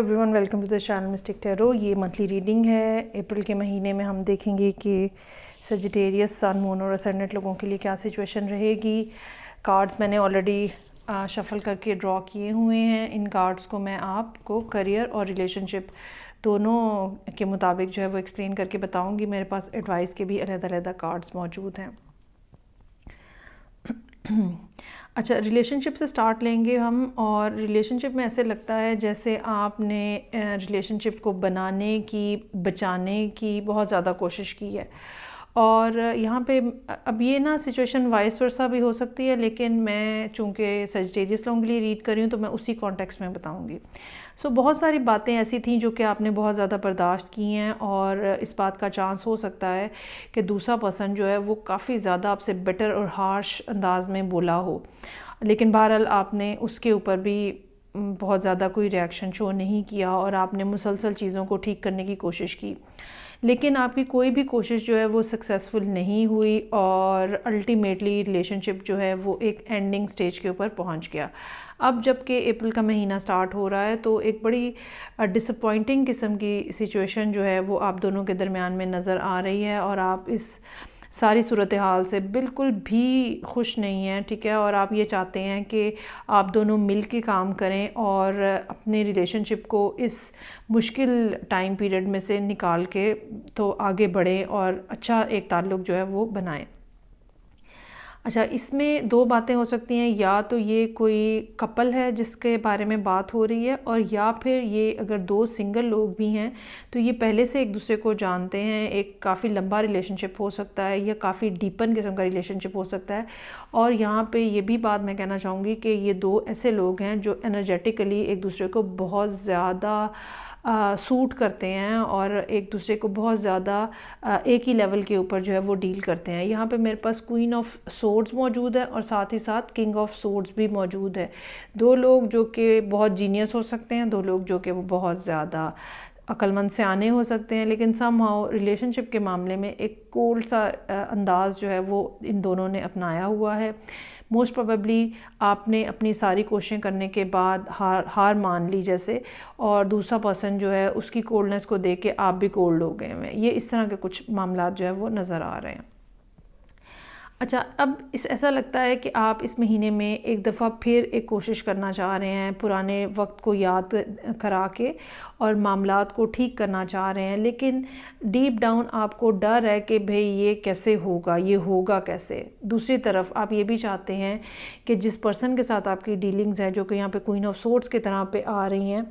Everyone, welcome to the channel mystic tarot. ये monthly reading है। April के महीने में हम देखेंगे कि सजिटेरियस, सन, मून और असेंडेंट लोगों के लिए क्या सिचुएशन रहेगी। कार्ड्स मैंने ऑलरेडी शफल करके ड्रॉ किए हुए हैं। इन कार्ड्स को मैं आपको करियर और रिलेशनशिप दोनों के मुताबिक जो है वो एक्सप्लेन करके बताऊंगी। मेरे पास एडवाइस के भी अलग-अलग कार्ड्स मौजूद हैं। अच्छा, रिलेशनशिप से स्टार्ट लेंगे हम। और रिलेशनशिप में ऐसे लगता है जैसे आपने रिलेशनशिप को बनाने की, बचाने की बहुत ज़्यादा कोशिश की है। और यहाँ पे अब ये ना सिचुएशन वाइस वर्सा भी हो सकती है, लेकिन मैं चूँकि सजिटेरियस लोगों के लिए रीड कर रही हूँ तो मैं उसी कॉन्टेक्स्ट में बताऊँगी। बहुत सारी बातें ऐसी थीं जो कि आपने बहुत ज़्यादा बर्दाश्त की हैं, और इस बात का चांस हो सकता है कि दूसरा पर्सन जो है वो काफ़ी ज़्यादा आपसे बेटर और हार्श अंदाज में बोला हो, लेकिन बहरहाल आपने उसके ऊपर भी बहुत ज़्यादा कोई रिएक्शन शो नहीं किया और आपने मुसलसल चीज़ों को ठीक करने की कोशिश की, लेकिन आपकी कोई भी कोशिश जो है वो सक्सेसफुल नहीं हुई और अल्टीमेटली रिलेशनशिप जो है वो एक एंडिंग स्टेज के ऊपर पहुंच गया। अब जबकि अप्रैल का महीना स्टार्ट हो रहा है तो एक बड़ी डिसअपॉइंटिंग किस्म की सिचुएशन जो है वो आप दोनों के दरमियान में नज़र आ रही है, और आप इस सारी सूरत हाल से बिल्कुल भी खुश नहीं हैं, ठीक है। और आप ये चाहते हैं कि आप दोनों मिल के काम करें और अपने रिलेशनशिप को इस मुश्किल टाइम पीरियड में से निकाल के तो आगे बढ़ें और अच्छा एक ताल्लुक़ जो है वो बनाएं। अच्छा, इसमें दो बातें हो सकती हैं, या तो ये कोई कपल है जिसके बारे में बात हो रही है, और या फिर ये अगर दो सिंगल लोग भी हैं तो ये पहले से एक दूसरे को जानते हैं। एक काफ़ी लंबा रिलेशनशिप हो सकता है या काफ़ी डीपन किस्म का रिलेशनशिप हो सकता है। और यहाँ पे ये भी बात मैं कहना चाहूँगी कि ये दो ऐसे लोग हैं जो एनर्जेटिकली एक दूसरे को बहुत ज़्यादा सूट करते हैं और एक दूसरे को बहुत ज़्यादा एक ही लेवल के ऊपर जो है वो डील करते हैं। यहाँ पे मेरे पास क्वीन ऑफ सोर्ड्स मौजूद है और साथ ही साथ किंग ऑफ सोर्ड्स भी मौजूद है। दो लोग जो कि बहुत जीनियस हो सकते हैं, दो लोग जो कि वो बहुत ज़्यादा अक्लमंद से आने हो सकते हैं, लेकिन समहाउ रिलेशनशिप के मामले में एक कोल्ड सा अंदाज़ जो है वो इन दोनों ने अपनाया हुआ है। मोस्ट प्रोबेबली आपने अपनी सारी कोशिशें करने के बाद हार मान ली जैसे, और दूसरा पर्सन जो है उसकी कोल्डनेस को देख के आप भी कोल्ड हो गए हैं। ये इस तरह के कुछ मामला जो है वो नज़र आ रहे हैं। अच्छा, अब ऐसा लगता है कि आप इस महीने में एक दफ़ा फिर एक कोशिश करना चाह रहे हैं, पुराने वक्त को याद करा के और मामलात को ठीक करना चाह रहे हैं, लेकिन डीप डाउन आपको डर है कि भाई ये कैसे होगा, ये होगा कैसे। दूसरी तरफ आप ये भी चाहते हैं कि जिस पर्सन के साथ आपकी डीलिंग्स हैं, जो कि यहाँ पे क्वीन ऑफ सोर्ड्स की तरह पे आ रही हैं,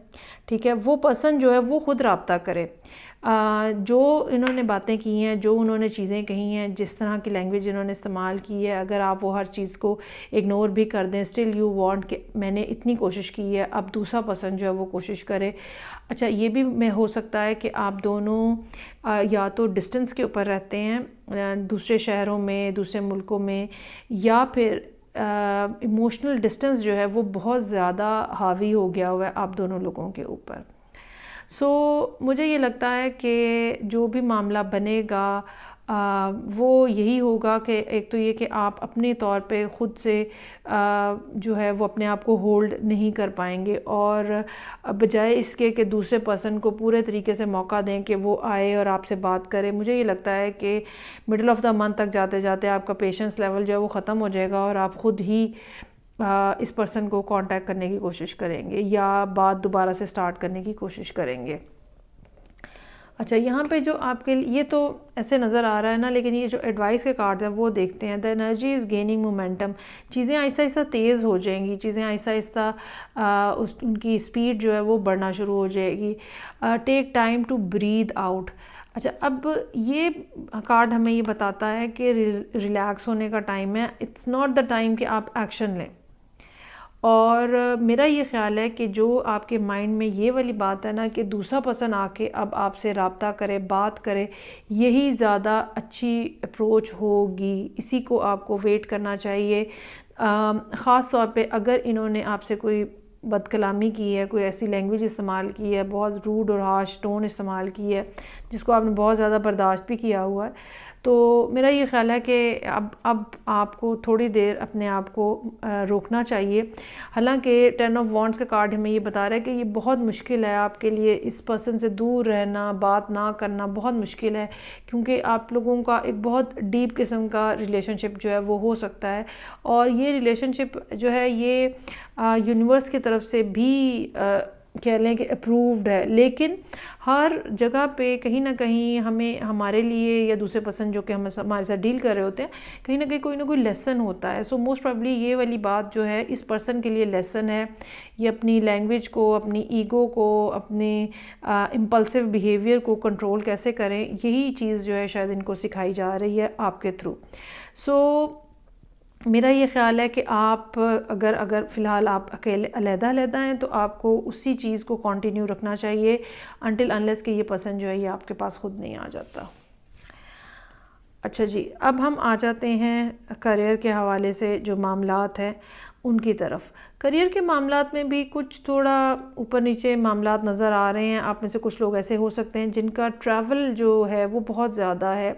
ठीक है, वो पर्सन जो है वो ख़ुद रब्ता करे। जो इन्होंने बातें की हैं, जो उन्होंने चीज़ें कही हैं, जिस तरह की लैंग्वेज इन्होंने इस्तेमाल की है, अगर आप वो हर चीज़ को इग्नोर भी कर दें, स्टिल यू वांट कि मैंने इतनी कोशिश की है, अब दूसरा पर्सन जो है वो कोशिश करे। अच्छा, ये भी मैं हो सकता है कि आप दोनों या तो डिस्टेंस के ऊपर रहते हैं, दूसरे शहरों में, दूसरे मुल्कों में, या फिर इमोशनल डिस्टेंस जो है वो बहुत ज़्यादा हावी हो गया हुआ है आप दोनों लोगों के ऊपर। मुझे ये लगता है कि जो भी मामला बनेगा वो यही होगा कि एक तो ये कि आप अपने तौर पे ख़ुद से जो है वो अपने आप को होल्ड नहीं कर पाएंगे, और बजाय इसके कि दूसरे पर्सन को पूरे तरीके से मौका दें कि वो आए और आपसे बात करे, मुझे ये लगता है कि मिडल ऑफ द मंथ तक जाते जाते आपका पेशेंस लेवल जो है वो ख़त्म हो जाएगा और आप ख़ुद ही इस पर्सन को कांटेक्ट करने की कोशिश करेंगे या बात दोबारा से स्टार्ट करने की कोशिश करेंगे। अच्छा, यहाँ पे जो आपके ये तो ऐसे नज़र आ रहा है ना, लेकिन ये जो एडवाइस के कार्ड्स हैं वो देखते हैं। The energy is gaining momentum. चीज़ें आहिस्ता आहिस्ता तेज़ हो जाएंगी, चीज़ें आहिस्ता आहिस्ता उनकी स्पीड जो है वो बढ़ना शुरू हो जाएगी। Take time to breathe out. अच्छा, अब ये कार्ड हमें ये बताता है कि रिलैक्स होने का टाइम है। इट्स नॉट द टाइम कि आप एक्शन लें। और मेरा ये ख़्याल है कि जो आपके माइंड में ये वाली बात है ना कि दूसरा पर्सन आके अब आपसे रब्ता करे, बात करे, यही ज़्यादा अच्छी अप्रोच होगी। इसी को आपको वेट करना चाहिए। ख़ास तौर पे अगर इन्होंने आपसे कोई बदकलामी की है, कोई ऐसी लैंग्वेज इस्तेमाल की है, बहुत रूड और हार्श टोन इस्तेमाल की है, जिसको आपने बहुत ज़्यादा बर्दाश्त भी किया हुआ है। तो मेरा ये ख़्याल है कि अब आपको थोड़ी देर अपने आप को रोकना चाहिए। हालांकि 10 ऑफ वॉन्ड्स का कार्ड हमें ये बता रहा है कि ये बहुत मुश्किल है आपके लिए, इस पर्सन से दूर रहना, बात ना करना बहुत मुश्किल है, क्योंकि आप लोगों का एक बहुत डीप किस्म का रिलेशनशिप जो है वो हो सकता है। और ये रिलेशनशिप जो है ये यूनिवर्स की तरफ से भी कह लें कि अप्रूव्ड है, लेकिन हर जगह पे कहीं ना कहीं हमें हमारे लिए या दूसरे पर्सन जो कि हम हमारे साथ डील कर रहे होते हैं, कहीं ना कोई लेसन होता है। सो मोस्ट प्रॉब्ली ये वाली बात जो है इस पर्सन के लिए लेसन है। ये अपनी लैंग्वेज को, अपनी ईगो को, अपने इम्पल्सिव बिहेवियर को कंट्रोल कैसे करें, यही चीज़ जो है शायद इनको सिखाई जा रही है आपके थ्रू। सो मेरा ये ख़्याल है कि आप अगर फ़िलहाल आप अकेले अलग हैं तो आपको उसी चीज़ को कंटिन्यू रखना चाहिए अनटिल अनलेस कि ये पर्सन जो है ये आपके पास ख़ुद नहीं आ जाता। अच्छा जी, अब हम आ जाते हैं करियर के हवाले से जो मामलात हैं उनकी तरफ। करियर के मामलात में भी कुछ थोड़ा ऊपर नीचे मामलात नज़र आ रहे हैं। आप में से कुछ लोग ऐसे हो सकते हैं जिनका ट्रैवल जो है वो बहुत ज़्यादा है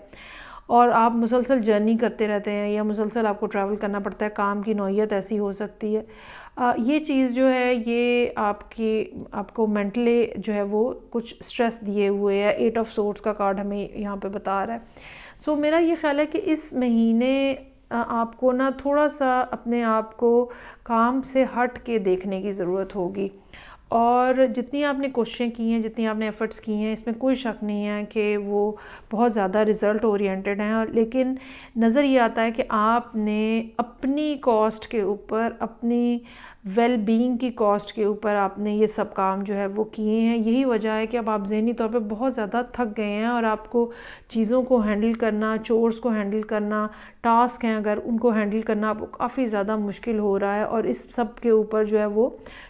और आप मुसलसल जर्नी करते रहते हैं या मुसलसल आपको ट्रैवल करना पड़ता है, काम की नौइयत ऐसी हो सकती है। ये चीज़ जो है ये आपको मेंटली जो है वो कुछ स्ट्रेस दिए हुए है। 8 ऑफ सोर्ड्स का कार्ड हमें यहाँ पे बता रहा है। सो मेरा ये ख्याल है कि इस महीने आपको ना थोड़ा सा अपने आप को काम से हट के देखने की ज़रूरत होगी। और जितनी आपने कोशिशें की हैं, जितनी आपने एफ़र्ट्स की हैं, इसमें कोई शक नहीं है कि वो बहुत ज़्यादा रिज़ल्ट ओरिएंटेड हैं। लेकिन नज़र ये आता है कि आपने अपनी कॉस्ट के ऊपर, अपनी वेल बीइंग की कॉस्ट के ऊपर आपने ये सब काम जो है वो किए हैं। यही वजह है कि अब आप ज़हनी तौर पे बहुत ज़्यादा थक गए हैं और आपको चीज़ों को हैंडल करना, चोर्स को हैंडल करना, टास्क हैं अगर उनको हैंडल करना आपको काफ़ी ज़्यादा मुश्किल हो रहा है। और इस सब के ऊपर जो है वो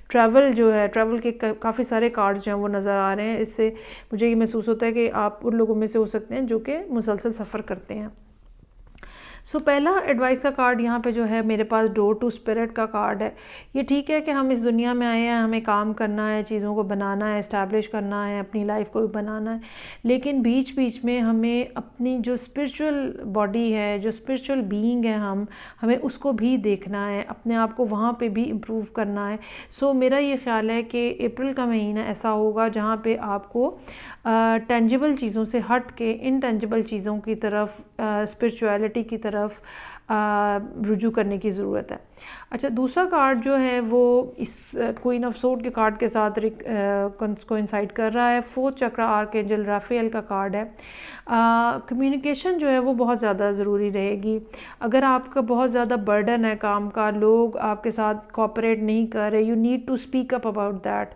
ट्रैवल के काफ़ी सारे कार्ड्स जो हैं वो नज़र आ रहे हैं। इससे मुझे ये महसूस होता है कि आप उन लोगों में से हो सकते हैं जो कि मुसलसल सफ़र करते हैं। सो पहला एडवाइस का कार्ड यहाँ पे जो है मेरे पास डोर टू स्पिरिट का कार्ड है। ये ठीक है कि हम इस दुनिया में आए हैं, हमें काम करना है, चीज़ों को बनाना है, इस्टेब्लिश करना है, अपनी लाइफ को भी बनाना है, लेकिन बीच बीच में हमें अपनी जो स्पिरिचुअल बॉडी है, जो स्पिरिचुअल बीइंग है, हमें उसको भी देखना है, अपने आप को वहाँ पे भी इम्प्रूव करना है। सो मेरा ये ख़्याल है कि अप्रैल का महीना ऐसा होगा जहाँ पे आपको टेंजिबल चीज़ों से हट के इनटेंजिबल चीज़ों की तरफ, स्पिरिचुअलिटी की तरफ रुजू करने की ज़रूरत है। अच्छा, दूसरा कार्ड जो है वो इस क्वीन ऑफ सोर्ड के कार्ड के साथ कोइंसाइड कर रहा है। 4th चक्र आर्कएंजल राफेल का कार्ड है। कम्युनिकेशन जो है वो बहुत ज़्यादा ज़रूरी रहेगी। अगर आपका बहुत ज़्यादा बर्डन है काम का, लोग आपके साथ कोऑपरेट नहीं कर रहे, you need to speak up about that.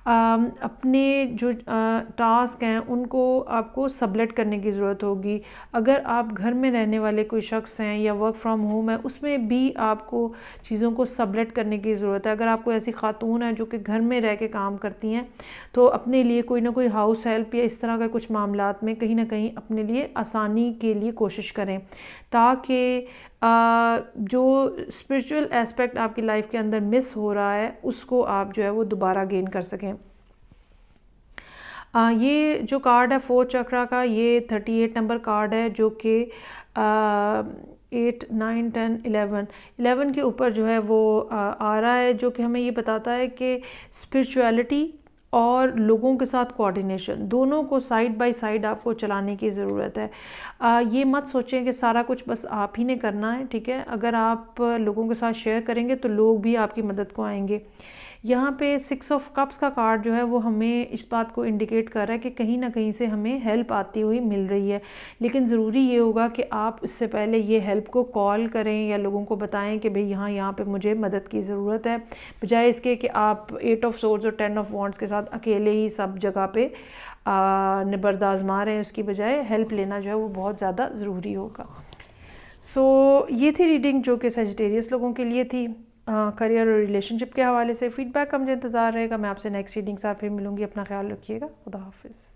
अपने जो टास्क हैं उनको आपको सबलेट करने की ज़रूरत होगी। अगर आप घर में रहने वाले कोई शख्स हैं या वर्क फ्रॉम होम है, उसमें भी आपको चीज़ों को सबलेट करने की ज़रूरत है। अगर आपको ऐसी खातून है जो कि घर में रह के काम करती हैं, तो अपने लिए कोई ना कोई हाउस हेल्प या इस तरह के कुछ मामलात में कहीं ना कहीं अपने लिए आसानी के लिए कोशिश करें, ताकि जो स्पिरिचुअल एस्पेक्ट आपकी लाइफ के अंदर मिस हो रहा है उसको आप जो है वो दोबारा गेन कर सकें। ये जो कार्ड है 4th चक्र का, ये 38 नंबर कार्ड है जो कि 8, 9, 10, 11 के ऊपर जो है वो आ रहा है, जो कि हमें ये बताता है कि स्पिरिचुअलिटी और लोगों के साथ कोऑर्डिनेशन दोनों को साइड बाय साइड आपको चलाने की ज़रूरत है। ये मत सोचें कि सारा कुछ बस आप ही ने करना है, ठीक है। अगर आप लोगों के साथ शेयर करेंगे तो लोग भी आपकी मदद को आएंगे। यहाँ पे 6 ऑफ कप्स का कार्ड जो है वो हमें इस बात को इंडिकेट कर रहा है कि कहीं ना कहीं से हमें हेल्प आती हुई मिल रही है, लेकिन ज़रूरी ये होगा कि आप इससे पहले ये हेल्प को कॉल करें या लोगों को बताएं कि भाई यहाँ पे मुझे मदद की ज़रूरत है, बजाय इसके कि आप 8 ऑफ सोर्ड्स और 10 ऑफ वॉन्ड्स के साथ अकेले ही सब जगह पे निबर्द आज़मा रहे हैं। उसकी बजाय हेल्प लेना जो है वो बहुत ज़्यादा ज़रूरी होगा। सो ये थी रीडिंग जो कि सजिटेरियस लोगों के लिए थी। करियर और रिलेशनशिप के हवाले से फीडबैक का मुझे इंतज़ार रहेगा। मैं आपसे नेक्स्ट रीडिंग साथ फिर मिलूँगी। अपना ख्याल रखिएगा। खुदा हाफिज़।